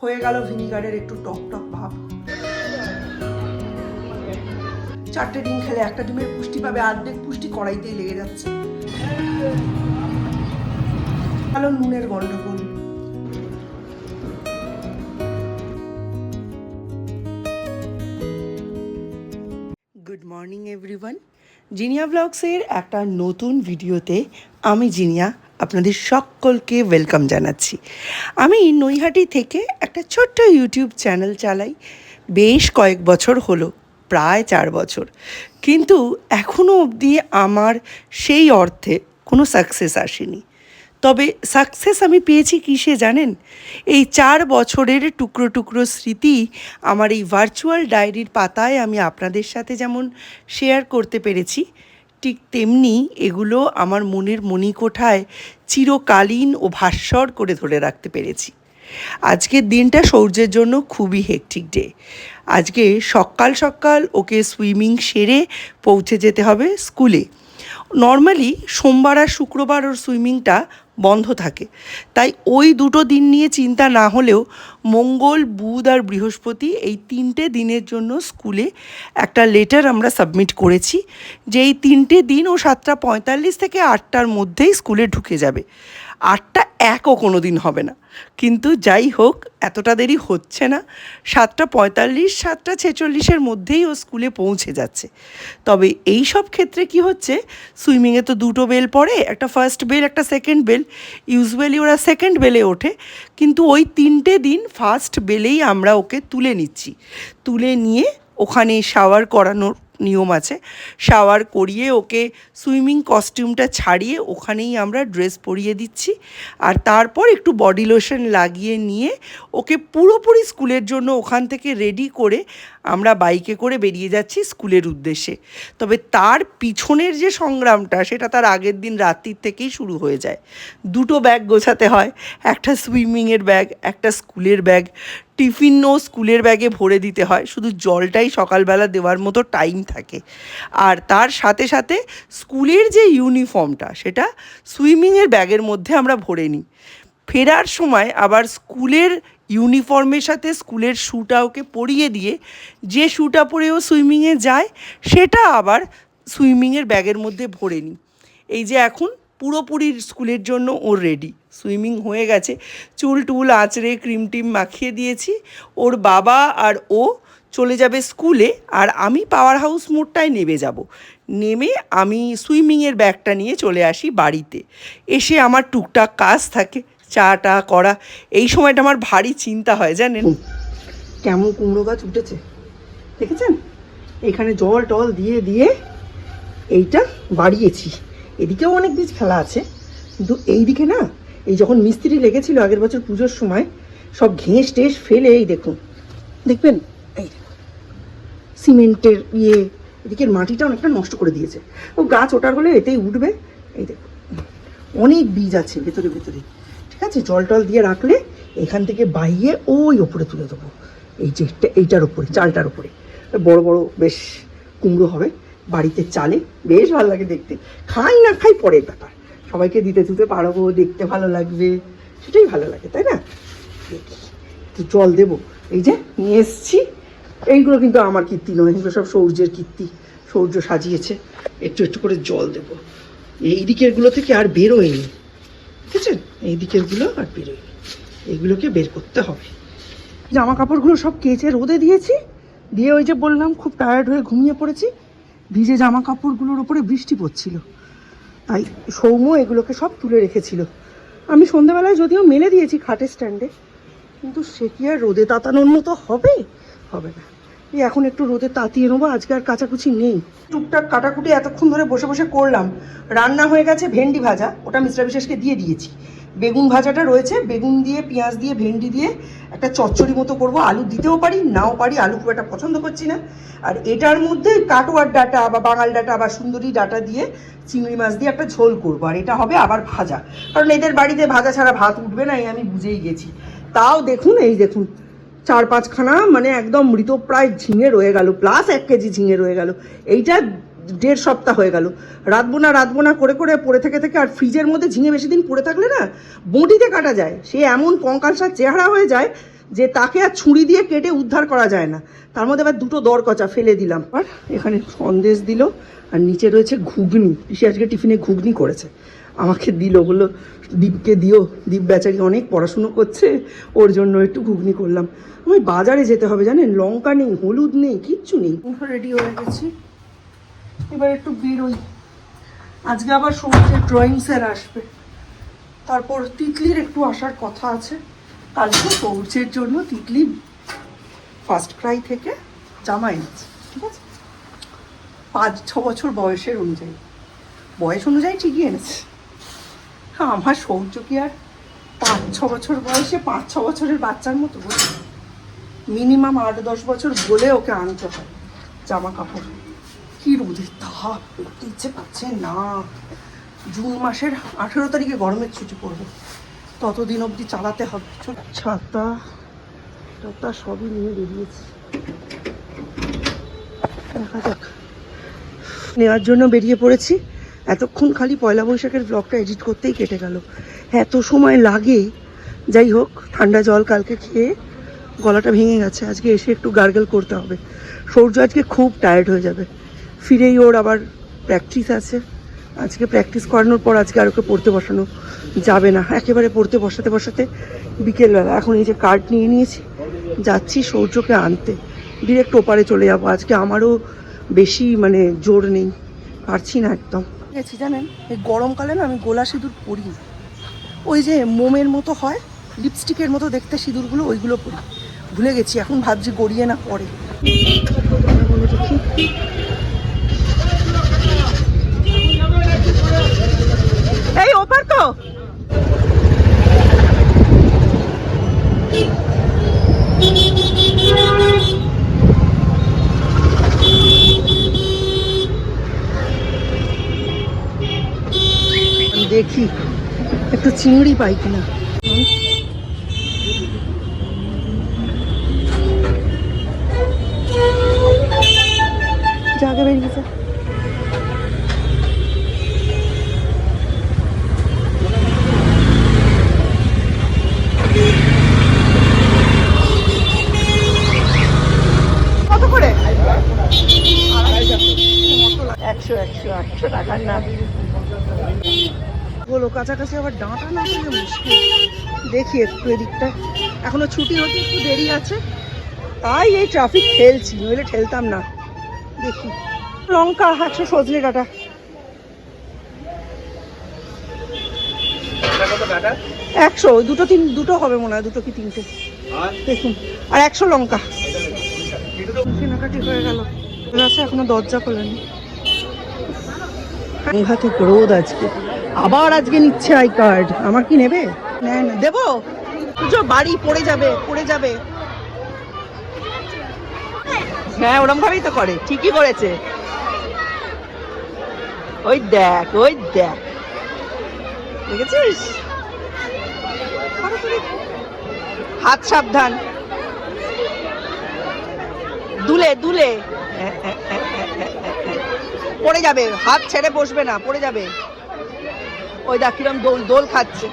হয়ে গেল ভিনিগারের একটু টক টক ভাব। 4টে ডিম খেলে একটা ডিমের পুষ্টি পাবে, অর্ধেক পুষ্টি কড়াইতেই লেগে যাচ্ছে। ভালো নুনের গন্ডগোল। গুড মর্নিং এভরিওয়ান, জিনিয়া ব্লগসের একটা নতুন ভিডিওতে আমি জিনিয়া আপনাদের সকলকে ওয়েলকাম জানাচ্ছি। আমি নৈহাটি থেকে একটা ছোট্ট ইউটিউব চ্যানেল চালাই, বেশ কয়েক বছর হলো, প্রায় 4 বছর, কিন্তু এখনও অবধি আমার সেই অর্থে কোনো সাকসেস আসেনি। তবে সাকসেস আমি পেয়েছি কিসে জানেন? এই 4 বছরের টুকরো টুকরো স্মৃতি আমার এই ভার্চুয়াল ডায়েরির পাতায় আমি আপনাদের সাথে যেমন শেয়ার করতে পেরেছি, ঠিক তেমনি এগুলো আমার মনের মণিকোঠায় চিরকালীন ও ভাস্বর করে ধরে রাখতে পেরেছি। আজকের দিনটা সূর্যের জন্য খুবই হেকটিক ডে। আজকে সকাল সকাল ওকে সুইমিং সেরে পৌঁছে যেতে হবে স্কুলে। নর্মালি সোমবার আর শুক্রবার ওর সুইমিংটা বন্ধ থাকে, তাই ওই দুটো দিন নিয়ে চিন্তা না হলেও মঙ্গল, বুধ আর বৃহস্পতি এই 3টে দিনের জন্য স্কুলে একটা লেটার আমরা সাবমিট করেছি যে এই 3টে দিন ও 7:45 থেকে 8টার মধ্যেই স্কুলে ঢুকে যাবে। 8টা 1ও কোনো দিন হবে না, কিন্তু যাই হোক এতটা দেরি হচ্ছে না। 7:45, 7:46-এর মধ্যেই ও স্কুলে পৌঁছে যাচ্ছে। তবে এই সব ক্ষেত্রে কি হচ্ছে, সুইমিংয়ে তো 2টো বেল পড়ে, একটা ফার্স্ট বেল একটা সেকেন্ড বেল। ইউজুয়ালি ওরা সেকেন্ড বেলে ওঠে, কিন্তু ওই 3টে দিন ফার্স্ট বেলেই আমরা ওকে তুলে নিচ্ছি। তুলে নিয়ে ওখানে শাওয়ার করানোর নিয়ম আছে, শাওয়ার করিয়ে ওকে সুইমিং কস্টিউমটা ছাড়িয়ে ওখানেই আমরা ড্রেস পরিয়ে দিচ্ছি। আর তারপর একটু বডি লোশন লাগিয়ে নিয়ে ওকে পুরোপুরি স্কুলের জন্য ওখান থেকে রেডি করে আমরা বাইকে করে বেরিয়ে যাচ্ছি স্কুলের উদ্দেশ্যে। তবে তার পিছনের যে সংগ্রামটা সেটা তার আগের দিন রাত্রির থেকেই শুরু হয়ে যায়। 2টো ব্যাগ গোছাতে হয়, একটা সুইমিংয়ের ব্যাগ, একটা স্কুলের ব্যাগ। টিফিনও স্কুলের ব্যাগে ভরে দিতে হয়, শুধু জলটাই সকালবেলা দেওয়ার মতো টাইম থাকে। আর তার সাথে সাথে স্কুলের যে ইউনিফর্মটা সেটা সুইমিংয়ের ব্যাগের মধ্যে আমরা ভরে নিই। ফেরার সময় আবার স্কুলের ইউনিফর্মের সাথে স্কুলের শ্যুটা ওকে পরিয়ে দিয়ে যে শ্যুটা পরে ও সুইমিংয়ে যায় সেটা আবার সুইমিংয়ের ব্যাগের মধ্যে ভরে নিই। এই যে এখন পুরোপুরি স্কুলের জন্য ও রেডি, সুইমিং হয়ে গেছে, চুল টুল আঁচড়ে ক্রিম টিম মাখিয়ে দিয়েছি। ওর বাবা আর ও চলে যাবে স্কুলে, আর আমি পাওয়ার হাউস মোড়টায় নেমে যাব। নেমে আমি সুইমিংয়ের ব্যাগটা নিয়ে চলে আসি বাড়িতে। এসে আমার টুকটাক কাজ থাকে, চাটা করা। এই সময়টা আমার ভারী চিন্তা হয় জানেন। কেমন কুমড়ো গাছ উঠেছে দেখেছেন? এখানে জল টল দিয়ে দিয়ে এইটা বাড়িয়েছি। এদিকেও অনেক বীজ খেলা আছে, কিন্তু এই দিকে না, এই যখন মিস্ত্রি লেগেছিল আগের বছর পুজোর সময়, সব ঘেঁস টেস ফেলে এই দেখুন, দেখবেন এই সিমেন্টের এদিকের মাটিটা অনেকটা নষ্ট করে দিয়েছে। ও গাছ ওঠার হলে এতেই উঠবে। এই দেখুন অনেক বীজ আছে ভেতরে ভেতরে, ঠিক আছে? জল টল দিয়ে রাখলে এখান থেকে বাইয়ে ওই ওপরে তুলে দেবো, এই যে এইটার ওপরে, চালটার ওপরে বড় বড় বেশ কুমড়ো হবে। বাড়িতে চালে বেশ ভালো লাগে দেখতে। খাই না খাই পরের ব্যাপার, সবাইকে দিতে দিতে পারবো, দেখতে ভালো লাগবে, সেটাই ভালো লাগে, তাই না? তো জল দেবো, এই যে নিয়ে এসছি। এইগুলো কিন্তু আমার কীর্তি নয়, এগুলো সব সূর্যের কীর্তি, সূর্য সাজিয়েছে। একটু একটু করে জল দেবো। এই দিকেরগুলো থেকে আর বেরোয়নি, ঠিক আছে? এই দিকেরগুলো আর বেরোয়নি, এইগুলোকে বের করতে হবে। জামা কাপড়গুলো সব কেচে রোদে দিয়েছি, দিয়ে ওই যে বললাম খুব টায়ার্ড হয়ে ঘুমিয়ে পড়েছি। ভিজে জামা কাপড়গুলোর ওপরে বৃষ্টি পড়ছিল, তাই সৌম্য এগুলোকে সব তুলে রেখেছিল। আমি সন্ধ্যাবেলায় যদিও মেলে দিয়েছি খাটের স্ট্যান্ডে, কিন্তু সে কি আর রোদে তাতানোর মতো হবে? হবে না। এই এখন একটু রোদে তাতিয়ে নেবো, আজকে আর কাচাকুচি নেই। টুকটাক কাটাকুটি এতক্ষণ ধরে বসে বসে করলাম। রান্না হয়ে গেছে ভেন্ডি ভাজা, ওটা মিস্টার বিশেষকে দিয়ে দিয়েছি। বেগুন ভাজাটা রয়েছে, বেগুন দিয়ে পেঁয়াজ দিয়ে ভেন্ডি দিয়ে একটা চচ্চড়ি মতো করব। আলু দিতেও পারি নাও পারি, আলু খুব একটা পছন্দ করছি না। আর এটার মধ্যে কাটোয়ার ডাঁটা বা বাঙাল ডাঁটা বা সুন্দরী ডাঁটা দিয়ে চিংড়ি মাছ দিয়ে একটা ঝোল করবো। আর এটা হবে আবার ভাজা, কারণ এদের বাড়িতে ভাজা ছাড়া ভাত উঠবে না, এই আমি বুঝেই গেছি। তাও দেখুন, এই দেখুন 4-5খানা মানে একদম মৃতপ্রায় ঝিঙে রয়ে গেল, প্লাস 1 কেজি ঝিঙে রয়ে গেল। এইটা 1.5 সপ্তাহ হয়ে গেল রাতবো না করে করে পড়ে থেকে থেকে। আর ফ্রিজের মধ্যে ঝিঙে বেশি দিন পড়ে থাকলে না বঁটিতে কাটা যায়, সে এমন কঙ্কালসার চেহারা হয়ে যায়, যে তাকে আর ছুরি দিয়ে কেটে উদ্ধার করা যায় না। তার মধ্যে আবার দুটো দরকচা ফেলে দিলাম। আর এখানে সন্দেশ দিল, আর নিচে রয়েছে ঘুগনি। পিসি আজকে টিফিনে ঘুগনি করেছে, আমাকে দিল, বললো দীপকে দিও, দীপ বেচারি অনেক পড়াশুনো করছে, ওর জন্য একটু ঘুগনি করলাম। আমি বাজারে যেতে হবে জানেন, লঙ্কা নেই, হলুদ নেই, কিচ্ছু নেই। রেডি হয়ে গেছি, এবার একটু বেরোই। আজকে আবার সৌর্যের ড্রয়িং স্যার আসবে, তারপর তিতলির একটু আসার কথা আছে। কালকে সৌর্যের জন্য তিতলি ফার্স্ট ক্রাই থেকে জামা এনেছে, ঠিক আছে, 5-6 বছর বয়সের অনুযায়ী, বয়স অনুযায়ী ঠিকই এনেছে। হ্যাঁ, আমার সৌর্য কি আর 5-6 বছর বয়সে 5-6 বছরের বাচ্চার মতো, মিনিমাম 8-10 বছর বলে ওকে আনতে হয় জামা কাপড়। কি রোদের তাপ, পড়তে ইচ্ছে পাচ্ছে না। জুন মাসের 18 তারিখে গরমের ছুটি পড়বে, ততদিন অবধি চালাতে হবে। ছাতা টাতা সবই নিয়ে বেরিয়েছি, দেখা যাক। নেওয়ার জন্য বেরিয়ে পড়েছি। এতক্ষণ খালি পয়লা বৈশাখের ব্লগটা এডিট করতেই কেটে গেল, এত সময় লাগে। যাই হোক, ঠান্ডা জল কালকে খেয়ে গলাটা ভেঙে গেছে, আজকে এসে একটু গার্গেল করতে হবে। সূর্য আজকে খুব টায়ার্ড হয়ে যাবে, ফিরেই ওর আবার প্র্যাকটিস আছে। আজকে প্র্যাকটিস করানোর পর আজকে আর ওকে পড়তে বসানো যাবে না, একেবারে পড়তে বসাতে বসাতে বিকেলবেলা। এখন এই যে কার্ড নিয়ে নিয়েছি, যাচ্ছি সূর্যকে আনতে, ডিরেক্ট ওপারে চলে যাবো। আজকে আমারও বেশি মানে জোর নেই, পারছি না একদম। গেছি জানেন, এই গরমকালে না আমি গোলা সিঁদুর পরি না, ওই যে মোমের মতো হয়, লিপস্টিকের মতো দেখতে সিঁদুরগুলো, ওইগুলো পরি। ভুলে গেছি, এখন ভাবছি গড়িয়ে না পরে। এই ওপার তো, দেখি একটু চিংড়ি পাই কিনা। জায়গা বেরিয়েছে, কত করে? 100 টাকার না বলো, কাছাকাছি আবার ডাঁটা না করলে মুশকিল। দেখি একটু এদিকটা, এখনো ছুটি হতে একটু দেরি আছে, তাই এই ট্রাফিক ঠেলছি, নইলে ঠেলতাম না। দেখি লঙ্কা 100, সজনে ডাঁটা 100, দুটো হবে মনে হয়, দুটো কি তিনটে দেখুন, আর 100 লঙ্কা। কেনাকাটি হয়ে গেল, আছে এখনো দরজা খোলেনি। সাংঘাতিক রোদ আজকে, আবার আজকে নিচ্ছে আই কার্ড। আমার কি নেবে? না দেবো, বুঝো বাড়ি পড়ে যাবে, পড়ে যাবে। হ্যাঁ, ওরম ভাবেই তো করে, ঠিকই করেছে। ওই দেখ, ওই দেখ, দেখেছিস? হাত সাবধান, দুলে দুলে পড়ে যাবে, হাত ছেড়ে বসবে না, পড়ে যাবে। ওই দেখ কিরম দোল দোল খাচ্ছে।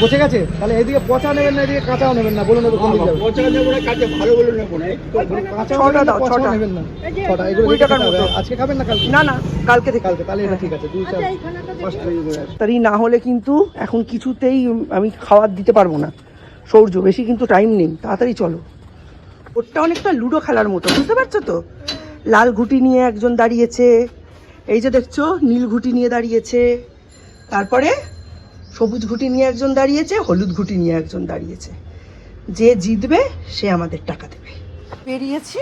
পচে গেছে, তাহলে এদিকে পচা নেবেন না, এদিকে কাঁচাও নেবেন না, বলুন আজকে খাবেন না কালকে? না না, কালকে থেকে। কালকে তাহলে এটা ঠিক আছে। তাই না হলে কিন্তু এখন কিছুতেই আমি খাবার দিতে পারবো না। সৌর্য বেশি কিন্তু টাইম নেই, তাড়াতাড়ি চলো। ওটা অনেকটা লুডো খেলার মতো, বুঝতে পারছো তো? লাল ঘুটি নিয়ে একজন দাঁড়িয়েছে, এই যে দেখছো নীল ঘুটি নিয়ে দাঁড়িয়েছে, তারপরে সবুজ ঘুটি নিয়ে একজন দাঁড়িয়েছে, হলুদ ঘুটি নিয়ে একজন দাঁড়িয়েছে। যে জিতবে সে আমাদের টাকা দেবে। বেরিয়েছি,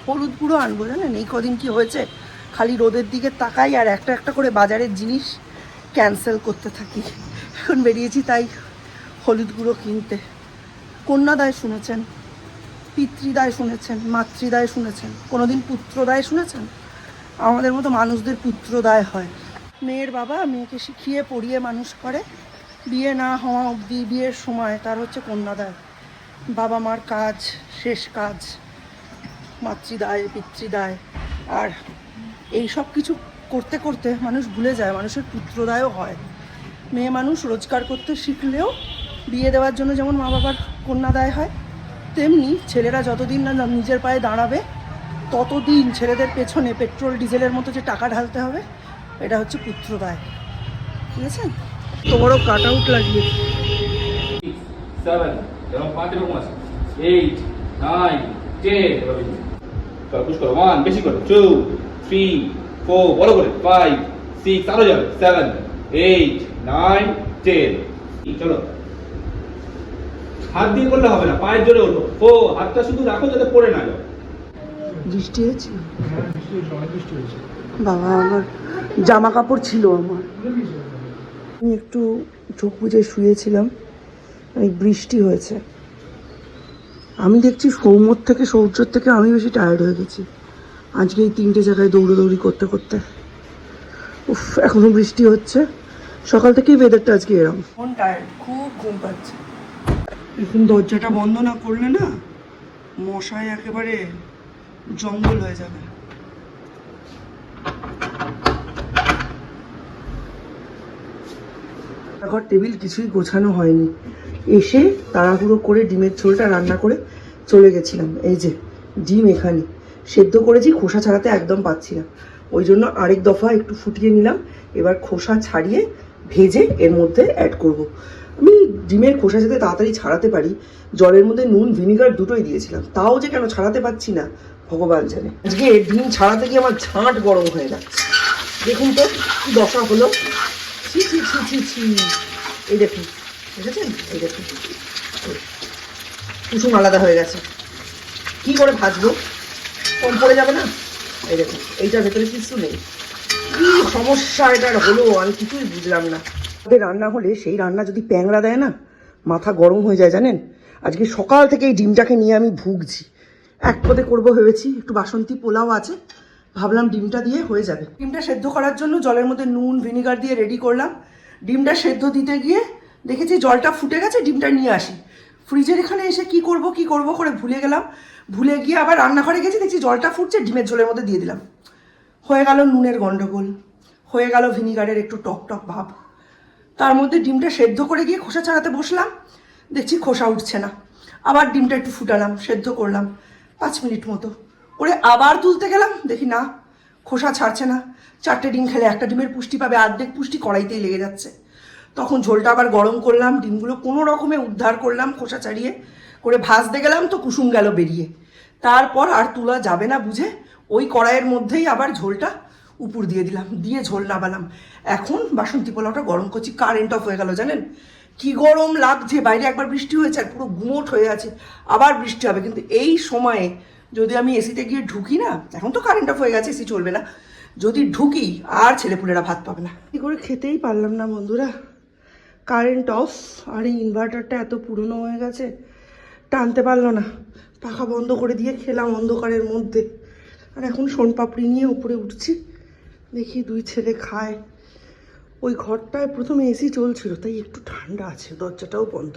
হলুদ গুঁড়ো আনবো জানেন। এই কদিন কি হয়েছে, খালি রোদের দিকে তাকাই আর একটা একটা করে বাজারের জিনিস ক্যান্সেল করতে থাকি। এখন বেরিয়েছি তাই হলুদ গুঁড়ো কিনতে। কন্যাদায় শুনেছেন, পিতৃদায় শুনেছেন, মাতৃদায় শুনেছেন, কোনোদিন পুত্রদায় শুনেছেন? আমাদের মতো মানুষদের পুত্রদায় হয়। মেয়ের বাবা মেয়েকে শিখিয়ে পড়িয়ে মানুষ করে, বিয়ে না হওয়া অবধি, বিয়ের সময় তার হচ্ছে কন্যাদায়। বাবা মার কাজ, শেষ কাজ, মাতৃদায় পিতৃদায়। আর এই সব কিছু করতে করতে মানুষ ভুলে যায় মানুষের পুত্রদায়ও হয়। মেয়ে মানুষ রোজগার করতে শিখলেও বিয়ে দেওয়ার জন্য যেমন মা বাবার কন্যাদায় হয়, তেমনি ছেলেরা যতদিন না নিজের পায়ে দাঁড়াবে ততদিন ছেলেদের পেছনে পেট্রোল ডিজেলের মতো যে টাকা ঢালতে হবে, এটা হচ্ছে পুত্রদায়। ঠিক আছে? তো বড় কাট আউট লাগিয়ে 7 এবং 5 এরকম আছে 8 9 10 এভাবে চলো পুশ করো 1 বেশি করো 2 3 4 বড় করে 5 6 আরো যাবে 7 8 9 10 চলো হাত দিয়ে করলে হবে না, পায়ের জোরে ওঠো 4 হাতটা শুধু রাখো যাতে পড়ে না যাও। বৃষ্টি হয়েছে হ্যাঁ বৃষ্টি হয়েছে, অনেক বৃষ্টি হয়েছে। বাবা, আমার জামা কাপড় ছিল আমার, আমি একটু চোখ বুজে শুয়েছিলাম, অনেক বৃষ্টি হয়েছে। আমি দেখছি সৌম্যর থেকে সৌর্যর থেকে আমি বেশি টায়ার্ড হয়ে গেছি আজকে এই 3টে জায়গায় দৌড়োদৌড়ি করতে করতে। উফ, এখনো বৃষ্টি হচ্ছে, সকাল থেকেই ওয়েদারটা আজকে এরকম। কোন টায়ার্ড, খুব ঘুম পাচ্ছে। এখন দরজাটা বন্ধ না করলে না মশায় একেবারে জঙ্গল হয়ে যাবে। ঘর টেবিল কিছুই গোছানো হয়নি, এসে তাড়াহুড়ো করে ডিমের ঝোলটা রান্না করে চলে গেছিলাম। এই যে ডিম এখানে সেদ্ধ করেছি, খোসা ছাড়াতে একদম পাচ্ছি না, ওই জন্য আরেক দফা একটু ফুটিয়ে নিলাম। এবার খোসা ছাড়িয়ে ভেজে এর মধ্যে অ্যাড করব। আমি ডিমের খোসা যাতে তাড়াতাড়ি ছাড়াতে পারি জলের মধ্যে নুন ভিনিগার দুটোই দিয়েছিলাম, তাও যে কেন ছাড়াতে পারছি না ভগবান জানে। আজকে ডিম ছাড়াতে গিয়ে আমার ঝাঁট গরম হয়ে যাচ্ছে। দেখুন তো কি দশা হলো, ছি ছি ছি ছি ছি। এই দেখুন, দেখেছেন? এই দেখুন কুসুম আলাদা হয়ে গেছে। কি করে ভাজবো, কম পড়ে যাবে না? এই দেখুন এইটার ভেতরে কিছু নেই। কি সমস্যা এটার হলো আমি কিছুই বুঝলাম না। রান্না হলে সেই রান্না যদি প্যাংরা দেয় না, মাথা গরম হয়ে যায় জানেন। আজকে সকাল থেকে এই ডিমটাকে নিয়ে আমি ভুগছি। এক পদে করবো ভেবেছি, একটু বাসন্তী পোলাও আছে, ভাবলাম ডিমটা দিয়ে হয়ে যাবে। ডিমটা সেদ্ধ করার জন্য জলের মধ্যে নুন ভিনিগার দিয়ে রেডি করলাম। ডিমটা সেদ্ধ দিতে গিয়ে দেখেছি জলটা ফুটে গেছে, ডিমটা নিয়ে আসি। ফ্রিজের এখানে এসে কি করব করে ভুলে গেলাম। ভুলে গিয়ে আবার রান্নাঘরে গেছি, দেখছি জলটা ফুটছে, ডিমের ঝোলের মধ্যে দিয়ে দিলাম। হয়ে গেল নুনের গন্ডগোল, হয়ে গেল ভিনিগারের একটু টক টক ভাব। তার মধ্যে ডিমটা সেদ্ধ করে গিয়ে খোসা ছাড়াতে বসলাম, দেখছি খোসা উঠছে না। আবার ডিমটা একটু ফুটালাম, সেদ্ধ করলাম 5 মিনিট মতো করে, আবার তুলতে গেলাম, দেখি না খোসা ছাড়ছে না। 4টে ডিম খেলে একটা ডিমের পুষ্টি পাবে, অর্ধেক পুষ্টি কড়াইতেই লেগে যাচ্ছে। তখন ঝোলটা আবার গরম করলাম, ডিমগুলো কোনো রকমে উদ্ধার করলাম খোসা ছাড়িয়ে করে ভাজতে গেলাম, তো কুসুম গেল বেরিয়ে। তারপর আর তোলা যাবে না বুঝে ওই কড়াইয়ের মধ্যেই আবার ঝোলটা উপর দিয়ে দিলাম, দিয়ে ঝোল নামালাম। এখন বাসন্তী পোলাওটা গরম করছি। কারেন্ট অফ হয়ে গেল জানেন, কি গরম লাগছে। বাইরে একবার বৃষ্টি হয়েছে আর পুরো গুমোট হয়ে আছে, আবার বৃষ্টি হবে। কিন্তু এই সময়ে যদি আমি এসিতে গিয়ে ঢুকি না, এখন তো কারেন্ট অফ হয়ে গেছে, এসি চলবে না, যদি ঢুকি আর ছেলেপুলেরা ভাত পাবে না। কি করে খেতেই পারলাম না বন্ধুরা, কারেন্ট অফ। আর এই ইনভার্টারটা এত পুরনো হয়ে গেছে, টানতে পারলো না। পাখা বন্ধ করে দিয়ে খেলাম অন্ধকারের মধ্যে। আর এখন সোনপাপড়ি নিয়ে উপরে উঠছি, দেখি 2 ছেলে খায়। ওই ঘরটায় প্রথমে এসি চলছিল তাই একটু ঠান্ডা আছে, দরজাটাও বন্ধ।